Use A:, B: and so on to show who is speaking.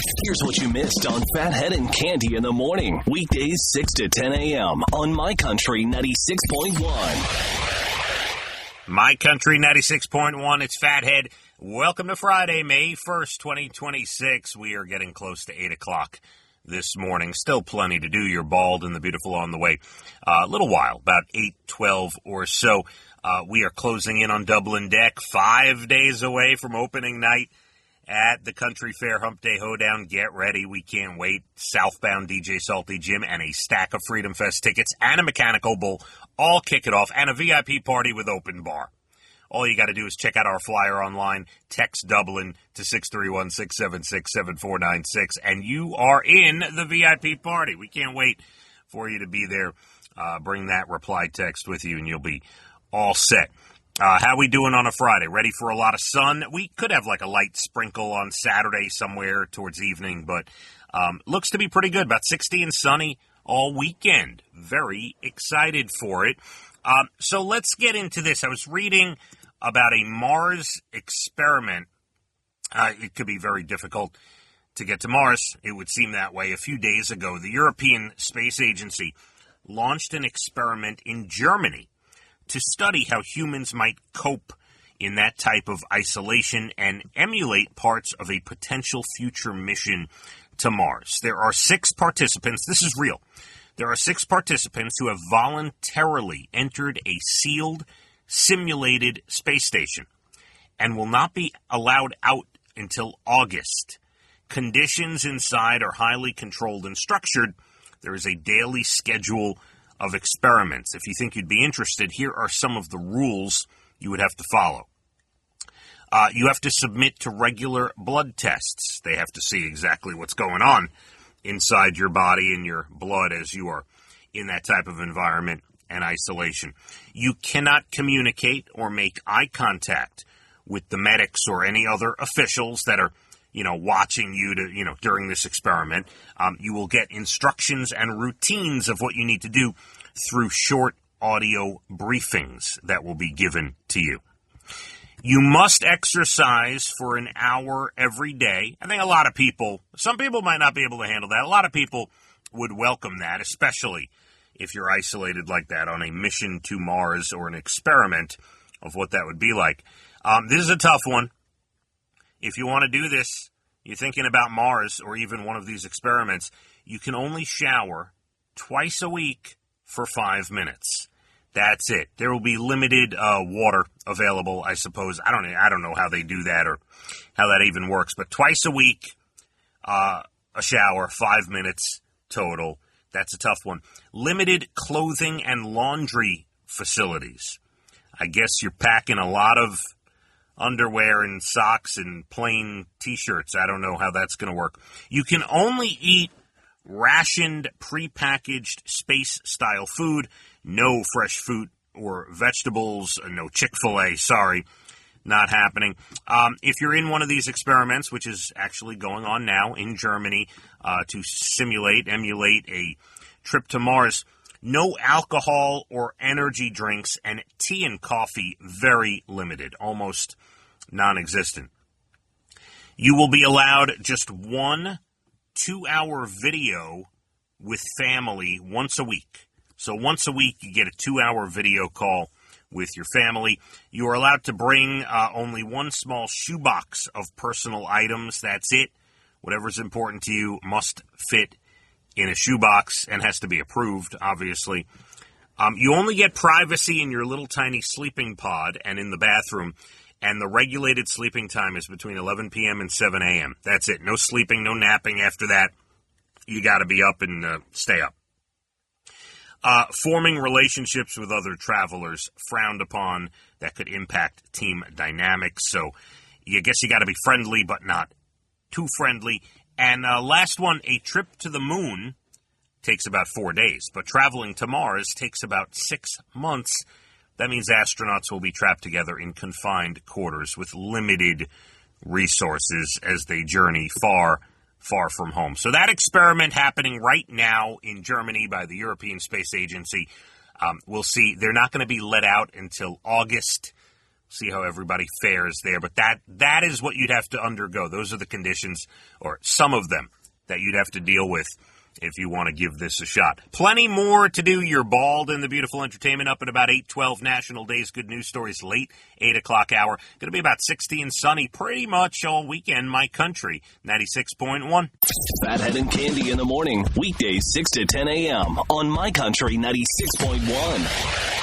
A: Here's what you missed on Phathead and Cande in the morning. Weekdays 6 to 10 a.m. on My Country 96.1.
B: My Country 96.1, it's Phathead. Welcome to Friday, May 1st, 2026. We are getting close to 8 o'clock this morning. Still plenty to do. You're bald and the beautiful on the way. A little while, about 8:12 or so. We are closing in on Dublin Deck, 5 days away from opening night at the Country Fair Hump Day Hoedown. Get ready. We can't wait. Southbound DJ Salty Jim and a stack of Freedom Fest tickets and a mechanical bull. All kick it off, and a VIP party with open bar. All you got to do is check out our flyer online, text Dublin to 631-676-7496, and you are in the VIP party. We can't wait for you to be there. Bring that reply text with you, and you'll be all set. How we doing on a Friday? Ready for a lot of sun? We could have like a light sprinkle on Saturday somewhere towards evening, but looks to be pretty good. About 60 and sunny all weekend. Very excited for it. So let's get into this. I was reading about a Mars experiment. It could be very difficult to get to Mars. It would seem that way. A few days ago, the European Space Agency launched an experiment in Germany to study how humans might cope in that type of isolation and emulate parts of a potential future mission to Mars. There are 6 participants. This is real. There are 6 participants who have voluntarily entered a sealed, simulated space station and will not be allowed out until August. Conditions inside are highly controlled and structured. There is a daily schedule of experiments. If you think you'd be interested, here are some of the rules you would have to follow. You have to submit to regular blood tests. They have to see exactly what's going on inside your body and your blood as you are in that type of environment and isolation. You cannot communicate or make eye contact with the medics or any other officials that are watching you during this experiment. You will get instructions and routines of what you need to do through short audio briefings that will be given to you. You must exercise for an hour every day. I think some people might not be able to handle that. A lot of people would welcome that, especially if you're isolated like that on a mission to Mars or an experiment of what that would be like. This is a tough one. If you want to do this, you're thinking about Mars or even one of these experiments, you can only shower twice a week for 5 minutes. That's it. There will be limited water available, I suppose. I don't know how they do that or how that even works, but twice a week, a shower, 5 minutes total. That's a tough one. Limited clothing and laundry facilities. I guess you're packing a lot of underwear and socks and plain T-shirts. I don't know how that's going to work. You can only eat rationed, prepackaged space-style food. No fresh fruit or vegetables. No Chick-fil-A. Sorry, not happening. If you're in one of these experiments, which is actually going on now in Germany to emulate a trip to Mars, no alcohol or energy drinks, and tea and coffee very limited, almost non-existent. You will be allowed just 1 2-hour video with family once a week. So once a week, you get a 2-hour video call with your family. You are allowed to bring only one small shoebox of personal items. That's it. Whatever's important to you must fit in a shoebox and has to be approved, obviously. You only get privacy in your little tiny sleeping pod and in the bathroom, and the regulated sleeping time is between 11 p.m. and 7 a.m. That's it. No sleeping, no napping after that. You got to be up and stay up. Forming relationships with other travelers frowned upon. That could impact team dynamics. So I guess you got to be friendly, but not too friendly. And last one, a trip to the moon takes about 4 days, but traveling to Mars takes about 6 months. That means astronauts will be trapped together in confined quarters with limited resources as they journey far, far from home. So that experiment happening right now in Germany by the European Space Agency, we'll see. They're not going to be let out until August. See how everybody fares there. But that is what you'd have to undergo. Those are the conditions, or some of them, that you'd have to deal with if you want to give this a shot. Plenty more to do. You're bald in the beautiful entertainment up at about 8:12 National Days. Good news stories late 8 o'clock hour. Going to be about 60 and sunny pretty much all weekend. My Country 96.1.
A: Phathead and Cande in the morning. Weekdays 6 to 10 a.m. on My Country 96.1.